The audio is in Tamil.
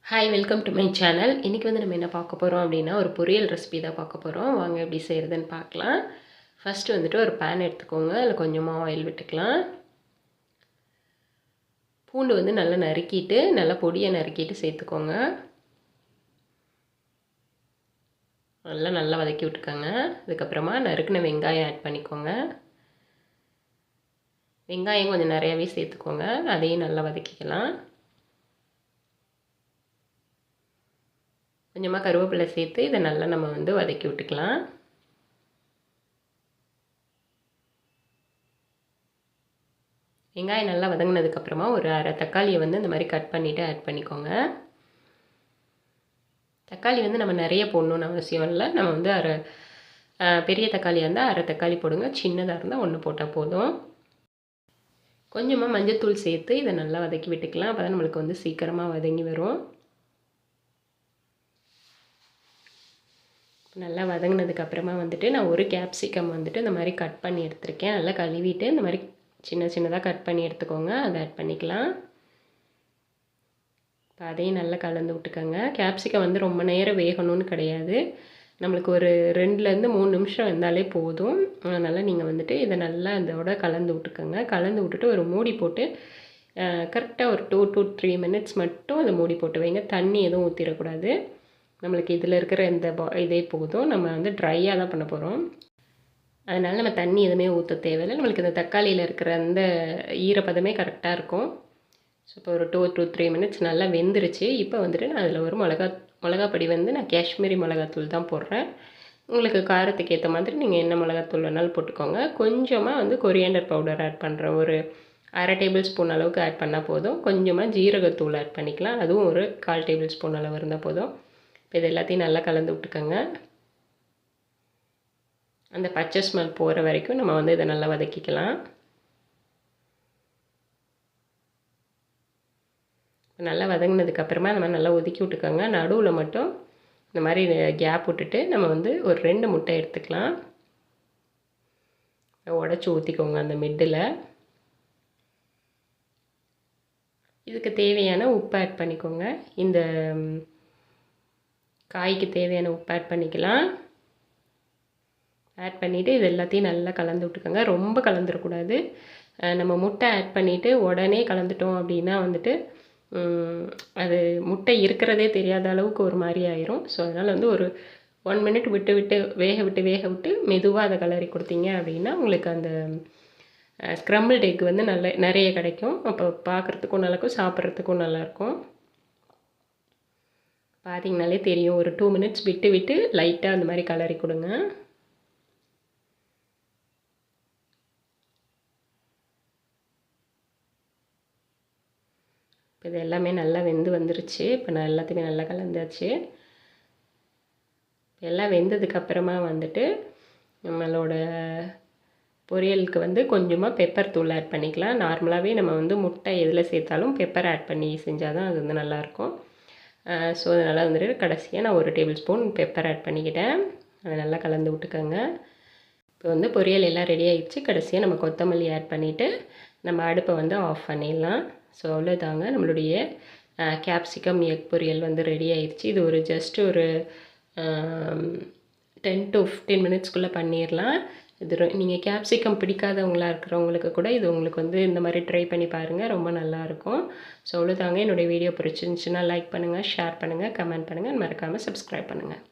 Hi, welcome to my channel. இன்றைக்கி வந்து நம்ம என்ன பார்க்க போகிறோம் அப்படின்னா, ஒரு பொரியல் ரெசிபி தான் பார்க்க போகிறோம். வாங்க எப்படி செய்கிறதுன்னு பார்க்கலாம். ஃபஸ்ட்டு வந்துட்டு ஒரு பேன் எடுத்துக்கோங்க. அதில் கொஞ்சமாக ஆயில் விட்டுக்கலாம். பூண்டு வந்து நல்லா நறுக்கிட்டு, நல்லா பொடியை நறுக்கிட்டு சேர்த்துக்கோங்க. நல்லா வதக்கி விட்டுக்கோங்க. அதுக்கப்புறமா நறுக்கின வெங்காயம் ஆட் பண்ணிக்கோங்க. வெங்காயம் கொஞ்சம் நிறையாவே சேர்த்துக்கோங்க. அதையும் நல்லா வதக்கிக்கலாம். கொஞ்சமாக கருவேப்பிலை சேர்த்து இதை நல்லா நம்ம வந்து வதக்கி விட்டுக்கலாம். வெங்காயம் நல்லா வதங்கினதுக்கப்புறமா ஒரு அரை தக்காளியை வந்து இந்த மாதிரி கட் பண்ணிவிட்டு ஆட் பண்ணிக்கோங்க. தக்காளி வந்து நம்ம நிறைய போடணுன்னு அவசியம் இல்லை. நம்ம வந்து பெரிய தக்காளியாக இருந்தால் அரை தக்காளி போடுங்க. சின்னதாக இருந்தால் 1 போட்டால் போதும். கொஞ்சமாக மஞ்சள்தூள் சேர்த்து இதை நல்லா வதக்கி விட்டுக்கலாம். அப்போ தான் நம்மளுக்கு வந்து சீக்கிரமாக வதங்கி வரும். நல்லா வதங்கினதுக்கப்புறமா வந்துட்டு நான் ஒரு கேப்சிகம் வந்துட்டு இந்த மாதிரி கட் பண்ணி எடுத்துருக்கேன். நல்லா கழுவிட்டு இந்த மாதிரி சின்ன சின்னதாக கட் பண்ணி எடுத்துக்கோங்க. அதை ஆட் பண்ணிக்கலாம். இப்போ அதையும் நல்லா கலந்து விட்டுக்கோங்க. கேப்சிகம் வந்து ரொம்ப நேரம் வேகணும்னு கிடையாது. நம்மளுக்கு ஒரு 2லேருந்து 3 நிமிஷம் வெந்தாலே போதும். அதனால் நீங்கள் வந்துட்டு இதை நல்லா இதோட கலந்து விட்டுக்கோங்க. கலந்து விட்டுட்டு ஒரு மூடி போட்டு கரெக்டாக ஒரு 2 to 3 மினிட்ஸ் மட்டும் அதை மூடி போட்டு வைங்க. தண்ணி எதுவும் ஊற்றிடக்கூடாது. நம்மளுக்கு இதில் இருக்கிற இந்த இதே போதும். நம்ம வந்து ட்ரையாக தான் பண்ண போகிறோம். அதனால் நம்ம தண்ணி எதுவுமே ஊற்ற தேவையில்லை. நம்மளுக்கு இந்த தக்காளியில் இருக்கிற அந்த ஈரப்பதமே கரெக்டாக இருக்கும். ஸோ இப்போ ஒரு 2 to 3 மினிட்ஸ் நல்லா வெந்துருச்சு. இப்போ வந்துட்டு நான் அதில் ஒரு மிளகாப்பொடி வந்து நான் காஷ்மீரி மிளகாத்தூள் தான் போடுறேன். உங்களுக்கு காரத்துக்கு ஏற்ற மாதிரி நீங்கள் என்ன மிளகாத்தூள் வேணாலும் போட்டுக்கோங்க. கொஞ்சமாக வந்து கொரியாண்டர் பவுடர் ஆட் பண்ணுறேன். ஒரு அரை டேபிள் ஸ்பூன் அளவுக்கு ஆட் பண்ணால் போதும். கொஞ்சமாக ஜீரகத்தூள் ஆட் பண்ணிக்கலாம். அதுவும் ஒரு 1/4 டேபிள் ஸ்பூன் அளவு இருந்தால் போதும். இப்போ இது எல்லாத்தையும் நல்லா கலந்து விட்டுக்கோங்க. அந்த பச்சை ஸ்மெல் போகிற வரைக்கும் நம்ம வந்து இதை நல்லா வதக்கிக்கலாம். நல்லா வதங்கினதுக்கப்புறமா நம்ம நல்லா ஒதுக்கி விட்டுக்கோங்க. நடுவில் மட்டும் இந்த மாதிரி கேப் விட்டுட்டு நம்ம வந்து ஒரு 2 முட்டை எடுத்துக்கலாம். உடச்சி ஊற்றிக்கோங்க அந்த மிட்டில். இதுக்கு தேவையான உப்பு ஆட் பண்ணிக்கோங்க. இந்த காய்க்கு தேவையான உப்பு ஆட் பண்ணிக்கலாம். ஆட் பண்ணிவிட்டு இது எல்லாத்தையும் நல்லா கலந்து விட்டுக்கோங்க. ரொம்ப கலந்துடக்கூடாது. நம்ம முட்டை ஆட் பண்ணிவிட்டு உடனே கலந்துட்டோம் அப்படின்னா வந்துட்டு அது முட்டை இருக்கிறதே தெரியாத அளவுக்கு ஒரு மாதிரி ஆயிரும். ஸோ அதனால் வந்து ஒரு 1 மினிட் விட்டு வேக விட்டு மெதுவாக அதை கலரி கொடுத்தீங்க அப்படின்னா உங்களுக்கு அந்த ஸ்க்ரம்பிள்ட் எக் வந்து நிறைய கிடைக்கும். அப்போ பார்க்குறதுக்கும் நல்லாயிருக்கும், சாப்பிட்றதுக்கும் நல்லாயிருக்கும். பார்த்திங்கனாலே தெரியும். ஒரு 2 மினிட்ஸ் விட்டு லைட்டாக அந்த மாதிரி கலரி கொடுங்க. இப்போ இது எல்லாமே நல்லா வெந்து வந்துருச்சு. இப்போ நான் எல்லாத்தையுமே நல்லா கலந்தாச்சு. எல்லாம் வெந்ததுக்கப்புறமா வந்துட்டு நம்மளோட பொரியலுக்கு வந்து கொஞ்சமாக பெப்பர் தூள் ஆட் பண்ணிக்கலாம். நார்மலாகவே நம்ம வந்து முட்டை எதில் சேர்த்தாலும் பெப்பர் ஆட் பண்ணி செஞ்சால் தான் அது வந்து நல்லாயிருக்கும். ஸோ அதனால் வந்துட்டு கடைசியாக நான் 1 டேபிள் ஸ்பூன் பெப்பர் ஆட் பண்ணிக்கிட்டேன். அதை நல்லா கலந்து விட்டுக்கோங்க. இப்போ வந்து பொரியல் எல்லாம் ரெடி ஆகிடுச்சு. கடைசியாக நம்ம கொத்தமல்லி ஆட் பண்ணிவிட்டு நம்ம அடுப்பை வந்து ஆஃப் பண்ணிடலாம். ஸோ அவ்வளோதாங்க, நம்மளுடைய கேப்சிகம் எக் பொரியல் வந்து ரெடி ஆயிடுச்சு. இது ஒரு ஜஸ்ட் ஒரு 10 to 15 மினிட்ஸ்க்குள்ளே பண்ணிடலாம். இது நீங்கள் கேப்சிகம் பிடிக்காதவங்களாக இருக்கிறவங்களுக்கு கூட இது உங்களுக்கு வந்து இந்த மாதிரி ட்ரை பண்ணி பாருங்கள். ரொம்ப நல்லாயிருக்கும். ஸோ அவ்வளோதாங்க, என்னுடைய வீடியோ பிடிச்சிருந்துச்சுன்னா லைக் பண்ணுங்கள், ஷேர் பண்ணுங்கள், கமெண்ட் பண்ணுங்கள், மறக்காமல் சப்ஸ்கிரைப் பண்ணுங்கள்.